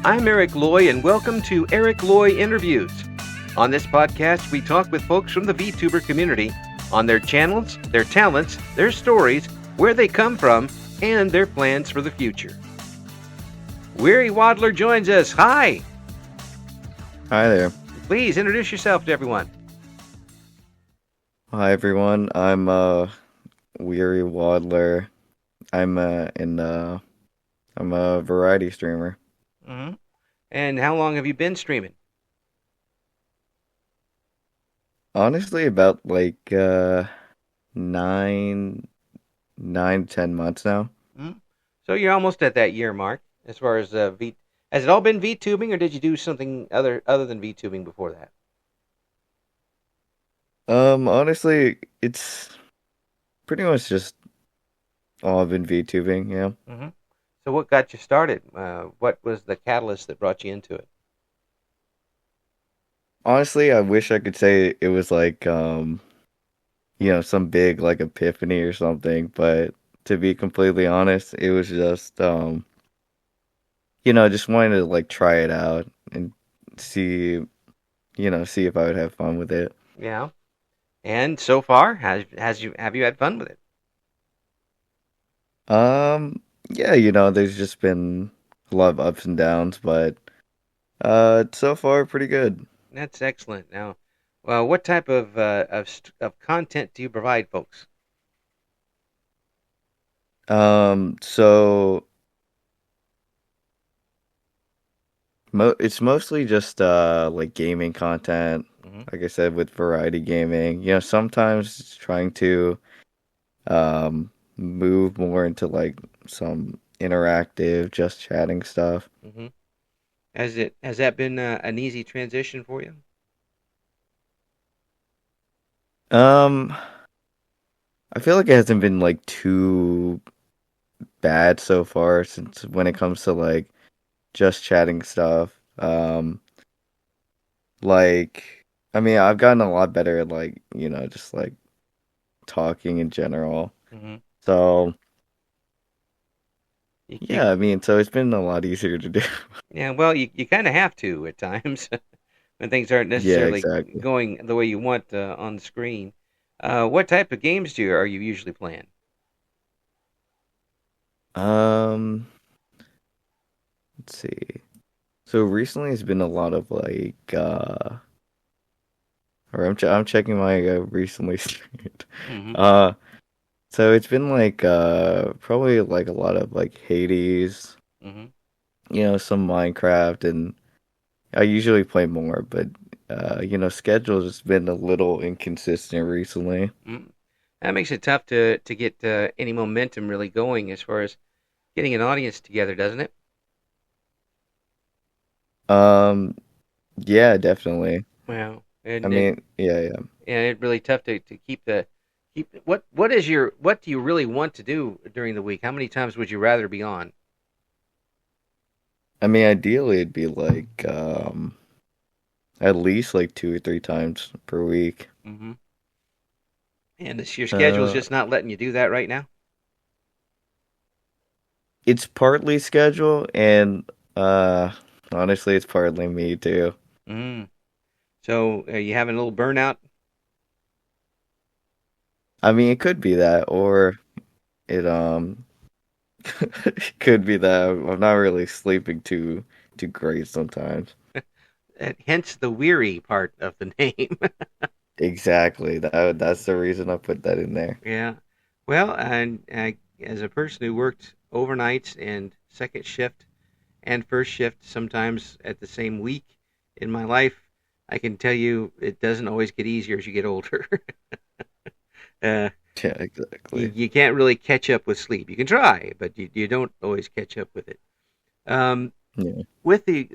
I'm Eric Loy, and welcome to Loy Interviews. On this podcast, we talk with folks from the VTuber community on their channels, their talents, their stories, where they come from, and their plans for the future. WearyWaddler joins us. Hi! Hi there. Please introduce yourself to everyone. Hi everyone. I'm WearyWaddler. I'm a variety streamer. Mm-hmm. And how long have you been streaming? Honestly, about like 9, 10 months now. Mm-hmm. So you're almost at that year mark as far as V. Has it all been VTubing, or did you do something other than VTubing before that? Honestly, it's pretty much just all been VTubing, yeah. Mm-hmm. So what got you started? What was the catalyst that brought you into it? Honestly, I wish I could say it was like some big like epiphany or something, but to be completely honest, it was just just wanting to like try it out and see, see if I would have fun with it. Yeah. And so far, have you had fun with it? Yeah, there's just been a lot of ups and downs, but so far pretty good. That's excellent. Now, well, what type of content do you provide, folks? So it's mostly just like gaming content. Mm-hmm. Like I said, with variety gaming, sometimes trying to move more into like some interactive, just chatting stuff. Mm-hmm. Has that been an easy transition for you? Um, I feel like it hasn't been like too bad so far since when it comes to like just chatting stuff. Like I mean, I've gotten a lot better at like, just like talking in general. Mm-hmm. So, You, yeah, I mean, so it's been a lot easier to do. yeah, well, you kind of have to at times when things aren't Yeah, necessarily exactly. going the way you want on the screen. What type of games are you usually playing? Um, let's see. So recently it's been a lot of like or I'm checking my recently streamed. Mm-hmm. Uh so it's been like probably like a lot of like Hades, Mm-hmm. some Minecraft, and I usually play more, but schedule's just been a little inconsistent recently. Mm-hmm. That makes it tough to get any momentum really going as far as getting an audience together, doesn't it? Um yeah, definitely. Well, I and mean, yeah. it's really tough to keep what do you really want to do during the week? How many times would you rather be on? I mean, ideally it'd be like at least like 2 or 3 times per week. Mm-hmm. And your schedule's Uh just not letting you do that right now. it's partly schedule and honestly it's partly me too. Mm. So are you having a little burnout? I mean, it could be that, or it it could be that I'm not really sleeping too great sometimes. Hence the weary part of the name. Exactly. That's the reason I put that in there. Yeah. Well, and as a person who worked overnights and second shift and first shift sometimes at the same week in my life, I can tell you it doesn't always get easier as you get older. uh, Yeah, you, exactly. you can't really catch up with sleep. You can try, but you don't always catch up with it. Um, Yeah. with the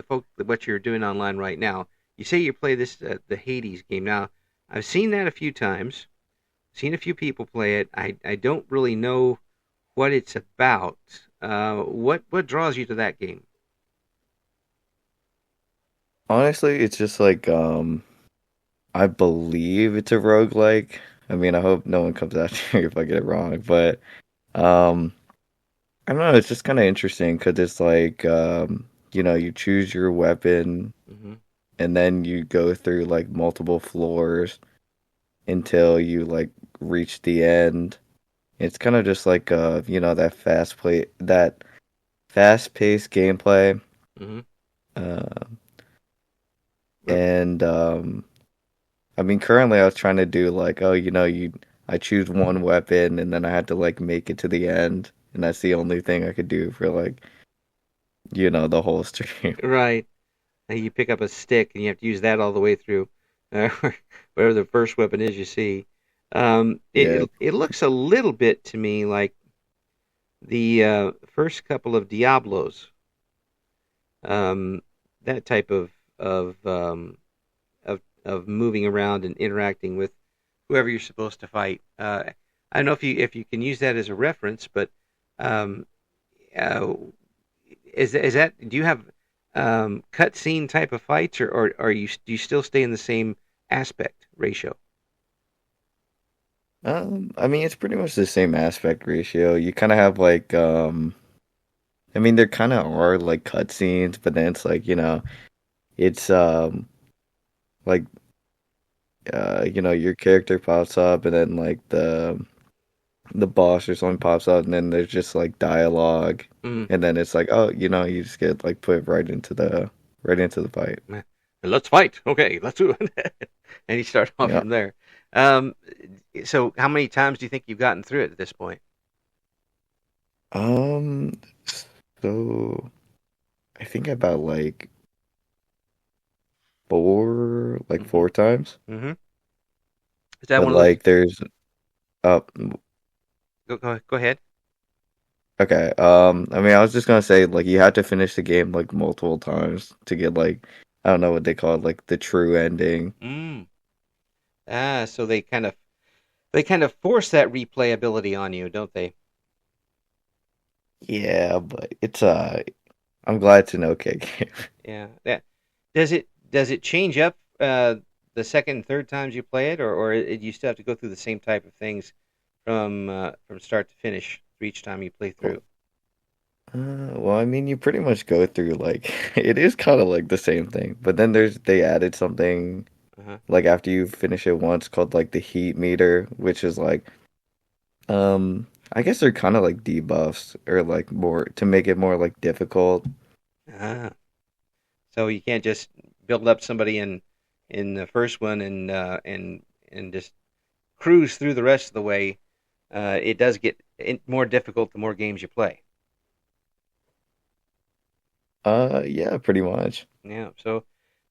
folk what you're doing online right now, you say you play this the Hades game. Now, I've seen that a few times. Seen a few people play it. I don't really know what it's about. What draws you to that game? Honestly, it's just like I believe it's a roguelike. I mean, I hope no one comes after me if I get it wrong, but um I don't know, it's just kind of interesting because it's like you choose your weapon Hmm. and then you go through like multiple floors until you like reach the end. It's kind of just like that fast-paced gameplay. Hmm. Uh, and I mean currently I was trying to do like, oh, I choose one weapon and then I had to like make it to the end, and that's the only thing I could do for like, the whole stream. Right. And you pick up a stick and you have to use that all the way through, uh, whatever the first weapon is you see. Yeah. It looks a little bit to me like the first couple of Diablos, um, that type of moving around and interacting with whoever you're supposed to fight. I don't know if you can use that as a reference, but um, uh, is that do you have cutscene type of fights, or are you do you still stay in the same aspect ratio? I mean, it's pretty much the same aspect ratio. You kind of have like, I mean, there kind of are like cutscenes, but then it's like, it's like, your character pops up, and then like the boss or something pops up, and then there's just like dialogue, Mm. and then it's like, oh, you just get like put right into the fight. Let's fight. Okay, let's do it. And you start off Yeah. from there. Um, so how many times do you think you've gotten through it at this point? Um. So I think about like Hmm. four times, Hmm. Is that but one of those? like there's uh Go ahead. okay. I mean, I was just gonna say like you have to finish the game like multiple times to get like, I don't know what they call it, like the true ending. Mm. So they kind of force that replayability on you, don't they? Yeah, but I'm glad it's an okay game. Yeah. That does it change up the second and third times you play it, or you still have to go through the same type of things from start to finish for each time you play through? Well, I mean, you pretty much go through like it is kind of like the same thing, but then they added something Uh-huh. like after you finish it once called like the heat meter, which is like I guess they're kind of like debuffs or like more to make it more like difficult. Ah. So you can't just build up somebody in the first one and just cruise through the rest of the way. It does get more difficult the more games you play. Yeah, pretty much. Yeah. So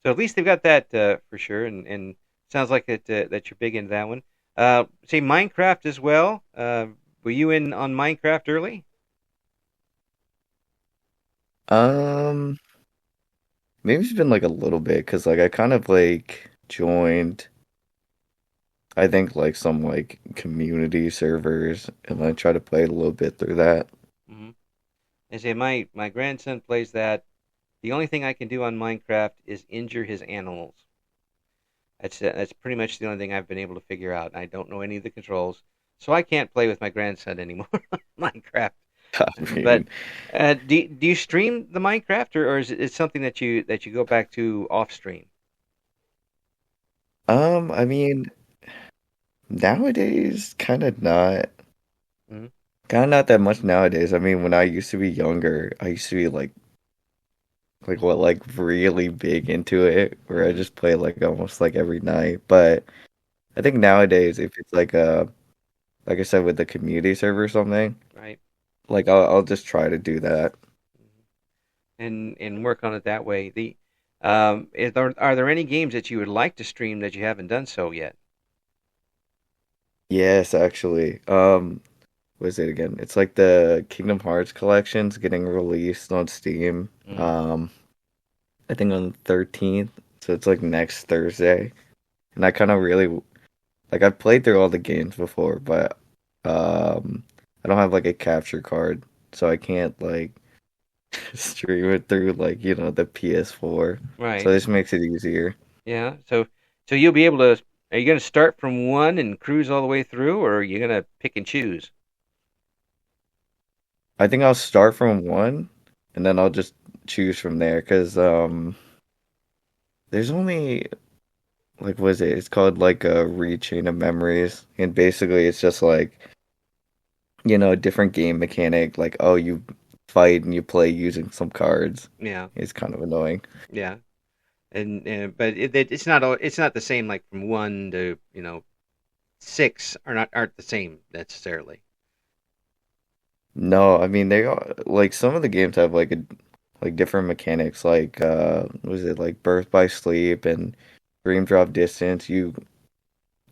at least they've got that for sure, and sounds like that you're big into that one. Say Minecraft as well. Were you in on Minecraft early? Um, Maybe it's been like a little bit because like I kind of like joined, I think like some like community servers and I try to play a little bit through that. Hmm. I say my grandson plays that. The only thing I can do on Minecraft is injure his animals. That's pretty much the only thing I've been able to figure out. I don't know any of the controls, so I can't play with my grandson anymore on Minecraft. I But mean, do you stream the Minecraft, or is it something that you go back to off stream? I mean, nowadays, Hmm. kind of not that much nowadays. I mean, when I used to be younger, I used to be like really big into it, where I Hmm. just play like almost like every night. But I think nowadays, if it's like I said, with the community server or something, Right. like I'll just try to do that. Mhm. And work on it that way. Are there any games that you would like to stream that you haven't done so yet? Yes, actually. What is it again? It's like the Kingdom Hearts collections getting released on Steam. Mm. I think on the 13th. So it's like next Thursday. And I kind of really like I've played through all the games before, but I don't have like a capture card, so I can't like stream it through like, the PS4. So Right. this makes it easier. Yeah. So you'll be able to. Are you going to start from one and cruise all the way through, or are you going to pick and choose? I think I'll start from one and then I'll just choose from there because there's only like what is it? It's called like a rechain of memories, and basically it's just like a different game mechanic. Like oh, you fight and you play using some cards. Yeah, It's kind of annoying. yeah. And but it's not the same like from one to six aren't the same necessarily. No, I mean they are like some of the games have like different mechanics. Like was it like Birth by Sleep and Dream Drop Distance? You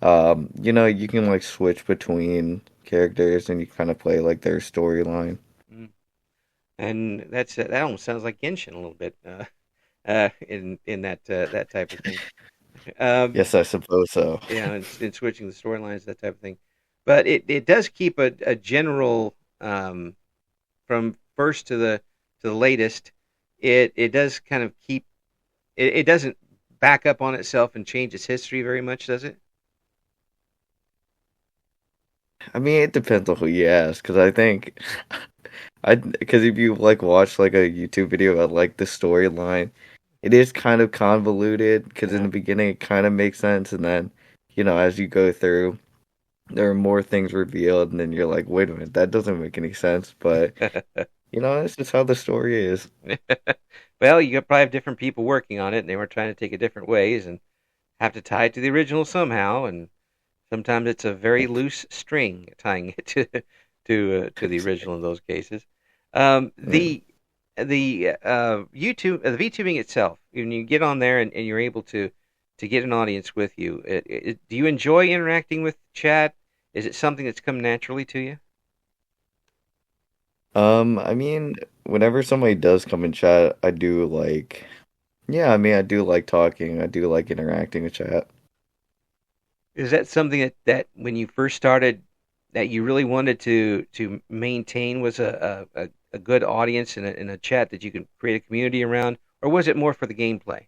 can like switch between characters and you kind of play like their storyline. Mm. And that almost sounds like Genshin a little bit in that type of thing. Um, Yes, I suppose so. yeah, and switching the storylines, that type of thing. But it does keep a general from first to the latest. It does kind of keep it doesn't back up on itself and change its history very much, does it? I mean, it depends on who you ask, because I think because if you like watch like a YouTube video about like the storyline, it is kind of convoluted because in Yeah. the beginning it kind of makes sense, and then as you go through, there are more things revealed, and then you're like, wait a minute, that doesn't make any sense. But that's just how the story is. Well, you probably have different people working on it, and they were trying to take it different ways and have to tie it to the original somehow. And sometimes it's a very loose string tying it to the original in those cases. Yeah. The VTubing itself, when you get on there and you're able to get an audience with you, do you enjoy interacting with chat? Is it something that's come naturally to you? I mean, whenever somebody does come in chat, I do like, yeah, I mean, I do like talking. I do like interacting with chat. Is that something that when you first started that you really wanted to maintain was a good audience in a chat that you can create a community around, or was it more for the gameplay?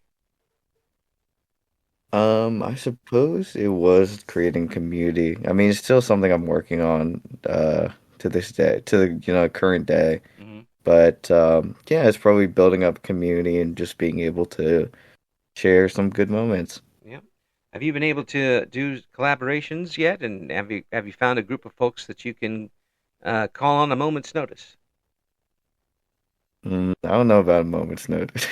I suppose it was creating community. I mean, it's still something I'm working on, to this day, to the, current day. Hmm. But yeah, it's probably building up community and just being able to share some good moments. Yeah. Have you been able to do collaborations yet? And have you found a group of folks that you can call on a moment's notice? I don't know about a moment's notice.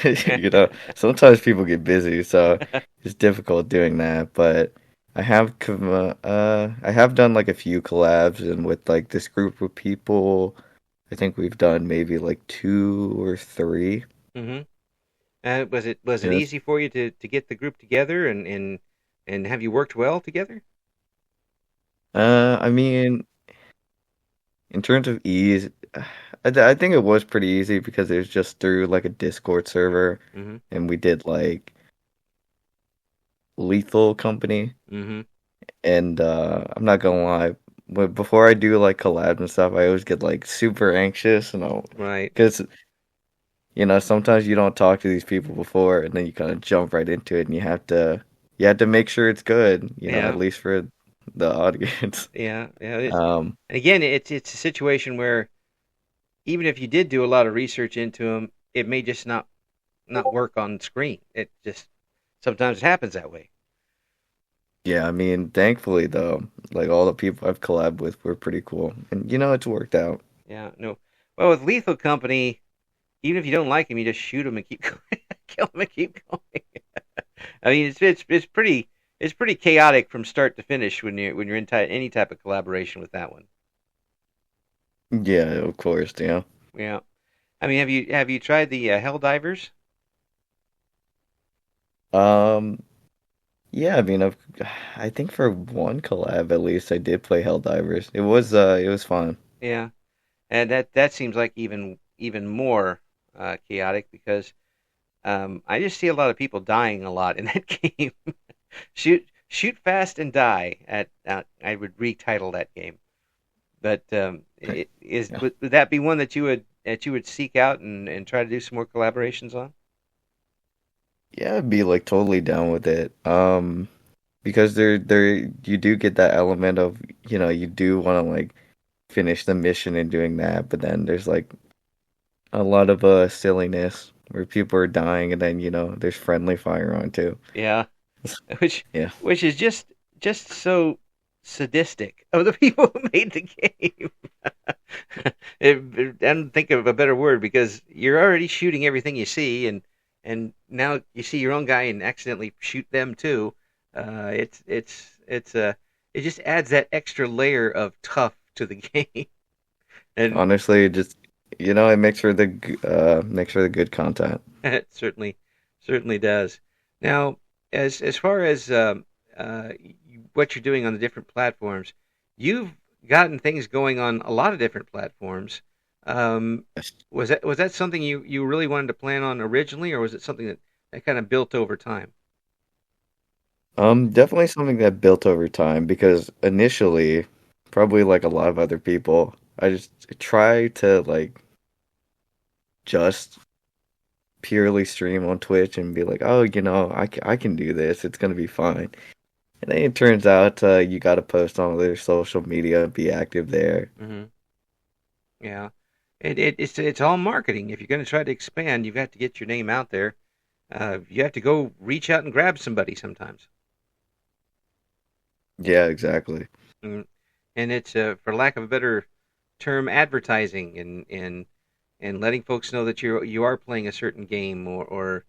Sometimes people get busy, so it's difficult doing that. But I have done like a few collabs, and with like this group of people, I think we've done maybe like two or three. Hmm. Was it Yes. easy for you to get the group together and have you worked well together? I mean, in terms of ease, I think it was pretty easy because it was just through like a Discord server, Hmm. and we did like Lethal Company. Hmm. And I'm not gonna lie, but before I do like collabs and stuff, I always get like super anxious, Right. because sometimes you don't talk to these people before, and then you kind of jump right into it, and you have to make sure it's good, at Yeah. least for the audience. Yeah. Yeah. Um, And again, it's a situation where even if you did do a lot of research into them, it may just not work on screen. It just sometimes it happens that way. yeah, I mean, thankfully though, like all the people I've collabed with were pretty cool, and it's worked out. Yeah. No. Well, with Lethal Company, even if you don't like them, you just shoot them and keep going, kill them and keep going. I mean, it's pretty chaotic from start to finish when you're in any type of collaboration with that one. Yeah, of course, yeah. Yeah. I mean, have you tried the Hell Divers? Um, yeah, I mean, I think for one collab at least, I did play Helldivers. It was fun. Yeah. And that seems like even more chaotic because I just see a lot of people dying a lot in that game. Shoot fast and die. I would retitle that game. But Yeah. would that be one that you would seek out and try to do some more collaborations on? Yeah, I'd be like totally down with it. Because there you do get that element of, you do want to like finish the mission and doing that, but then there's like a lot of silliness where people are dying, and then there's friendly fire on too. Yeah, which Yeah, which is just so sadistic of the people who made the game. I don't think of a better word because you're already shooting everything you see, and now you see your own guy and accidentally shoot them too. It just adds that extra layer of tough to the game, and honestly, just it makes for the good content. it certainly does. Now, as far as what you're doing on the different platforms, you've gotten things going on a lot of different platforms. Um, was that something you really wanted to plan on originally, or was it something that kind of built over time? Definitely something that built over time because initially, probably like a lot of other people, I just try to like just purely stream on Twitch and be like, oh, I can do this. It's gonna be fine. And then it turns out you got to post on their social media, be active there. Hmm. Yeah, it's all marketing. If you're going to try to expand, you've got to get your name out there. You have to go reach out and grab somebody sometimes. Yeah, exactly. Mm. And it's for lack of a better term, advertising and letting folks know that you are playing a certain game or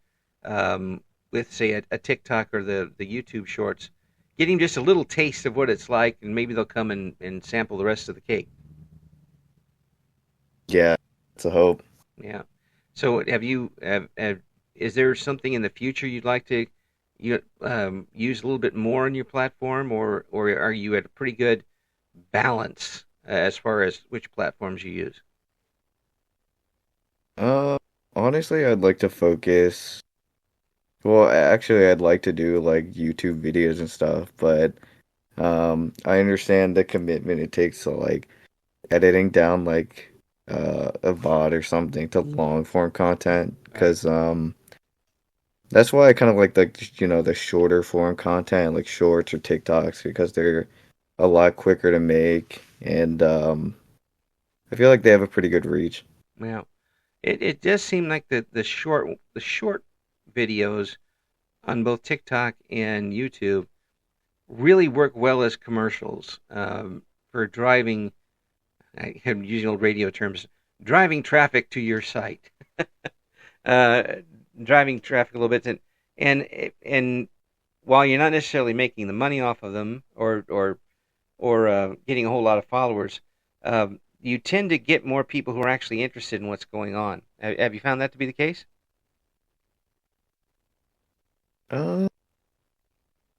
with say a TikTok or the YouTube shorts, getting just a little taste of what it's like, and maybe they'll come and sample the rest of the cake. Yeah, it's a hope. Yeah. So is there something in the future you'd like to use a little bit more on your platform, or are you at a pretty good balance as far as which platforms you use? Uh, Honestly, I'd like to focus. Well, actually, I'd like to do like YouTube videos and stuff, but I understand the commitment it takes to like editing down like a VOD or something to long form content Right. because that's why I kind of like the shorter form content like shorts or TikToks because they're a lot quicker to make and I feel like they have a pretty good reach. Well, it does seem like the short videos on both TikTok and YouTube really work well as commercials for driving. I'm using old radio terms, driving traffic to your site, uh, driving traffic a little bit, and while you're not necessarily making the money off of them or getting a whole lot of followers, you tend to get more people who are actually interested in what's going on. Have you found that to be the case? Uh,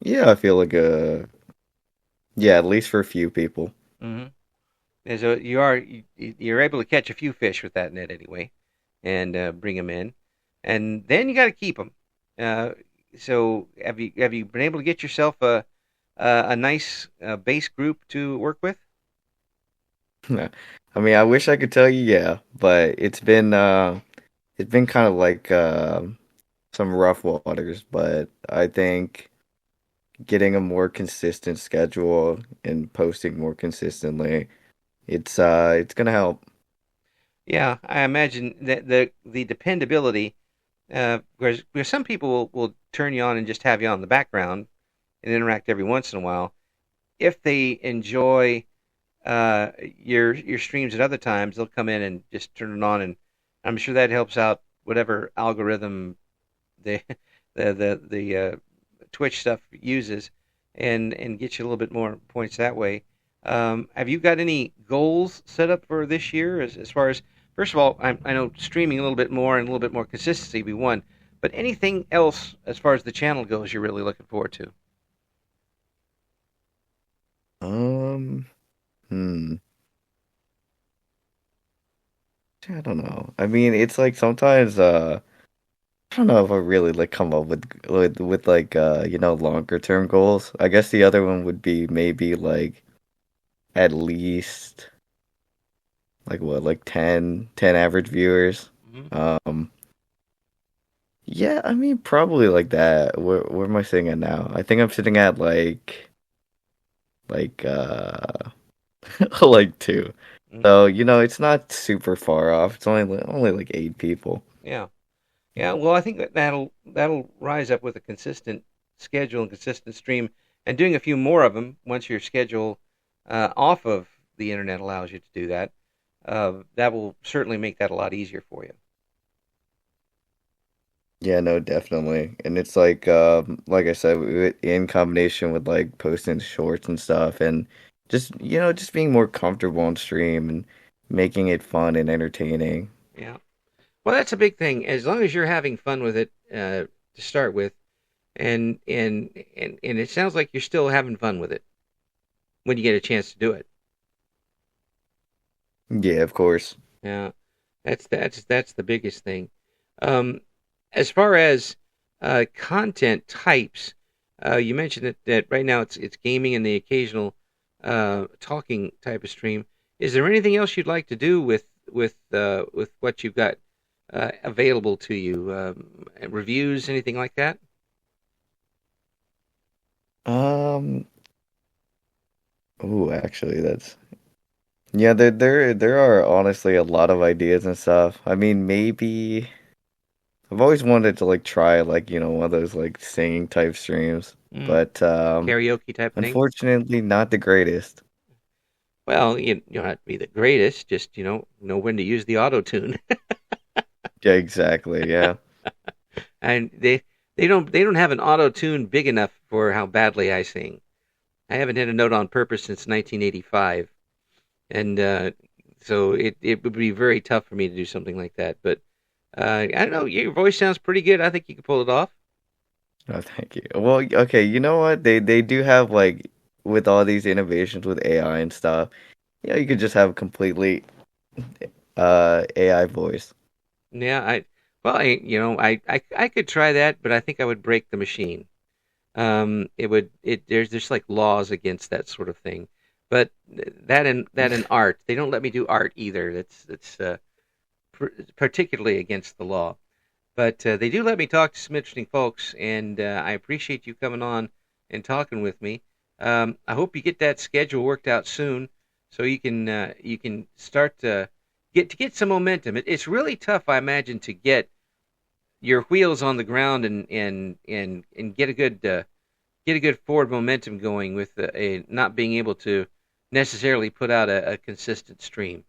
yeah, I feel like yeah, at least for a few people. Mm-hmm. And so you're able to catch a few fish with that net anyway, and bring them in, and then you got to keep them. Uh, so have you been able to get yourself a nice base group to work with? I mean, I wish I could tell you yeah, but it's been kind of like some rough waters, but I think getting a more consistent schedule and posting more consistently, it's gonna help. Yeah, I imagine that the dependability, whereas some people will turn you on and just have you on the background and interact every once in a while. If they enjoy your streams at other times, they'll come in and just turn it on, and I'm sure that helps out whatever algorithm the the Twitch stuff uses, and get you a little bit more points that way. Have you got any goals set up for this year as far as first of all, I know streaming a little bit more and a little bit more consistency be one, but anything else as far as the channel goes you're really looking forward to? Um, hmm. I don't know. I mean, it's like sometimes I don't know if I really like come up with like longer term goals. I guess the other one would be maybe like at least like what like 10 average viewers. Hmm. Um yeah, I mean probably like that. Where am I sitting at now? I think I'm sitting at like like two. Hmm. So, it's not super far off. It's only like 8 people. Yeah. Yeah, well, I think that'll rise up with a consistent schedule and consistent stream, and doing a few more of them once your schedule off of the internet allows you to do that. That will certainly make that a lot easier for you. Yeah, no, definitely. And it's like I said, in combination with like posting shorts and stuff and just, just being more comfortable on stream and making it fun and entertaining. Yeah. Well, that's a big thing. As long as you're having fun with it to start with, and it sounds like you're still having fun with it when you get a chance to do it. Yeah, of course. Yeah, that's the biggest thing. Um, as far as content types, you mentioned that right now it's gaming and the occasional talking type of stream. Is there anything else you'd like to do with what you've got available to you? Reviews, anything like that? Um, actually yeah, there are honestly a lot of ideas and stuff. I mean, maybe I've always wanted to like try like, one of those like singing type streams, Mm, but karaoke type thing? unfortunately not the greatest. Well, you don't have to be the greatest, just know when to use the auto tune. Yeah, exactly. Yeah. And they don't have an auto tune big enough for how badly I sing. I haven't hit a note on purpose since 1985, and so it would be very tough for me to do something like that. But I don't know. Your voice sounds pretty good. I think you could pull it off. Oh, thank you. Well, okay, you know what? They do have like with all these innovations with AI and stuff, you could just have completely AI voice. Yeah, I could try that, but I think I would break the machine. There's just like laws against that sort of thing. But that in art, they don't let me do art either. That's particularly against the law. But they do let me talk to some interesting folks, and I appreciate you coming on and talking with me. I hope you get that schedule worked out soon, so you can start to get some momentum. It's really tough, I imagine, to get your wheels on the ground and get a good forward momentum going with a not being able to necessarily put out a consistent stream.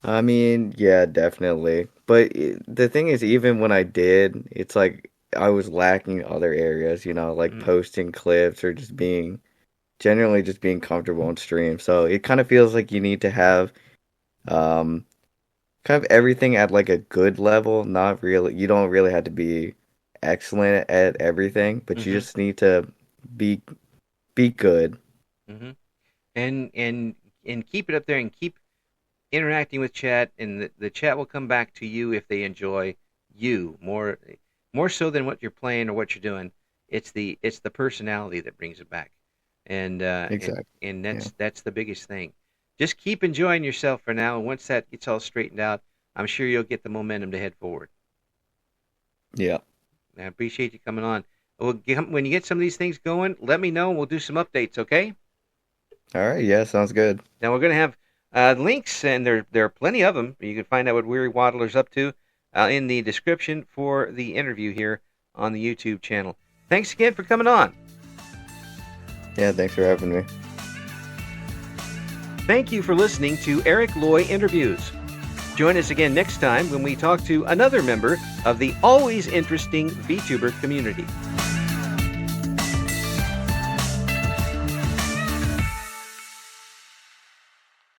I mean, yeah, definitely. But the thing is, even when I did, it's like I was lacking other areas, like Mm, posting clips or generally just being comfortable on stream. So it kind of feels like you need to have um kind of everything at like a good level. Not really, you don't really have to be excellent at everything, but you hmm just need to be be good. hmm and keep it up there and keep interacting with chat, and the chat will come back to you if they enjoy you more so than what you're playing or what you're doing. It's the personality that brings it back, and uh, and Exactly. and Yeah. that's the biggest thing. Just keep enjoying yourself for now, and once that gets all straightened out, I'm sure you'll get the momentum to head forward. Yeah. I appreciate you coming on. When you get some of these things going, let me know, and we'll do some updates. Okay? All right. Yeah, sounds good. Now we're going to have links, and there are plenty of them. You can find out what Weary Waddler's up to in the description for the interview here on the YouTube channel. Thanks again for coming on. Yeah, thanks for having me. Thank you for listening to Eric Loy Interviews. Join us again next time when we talk to another member of the always interesting VTuber community.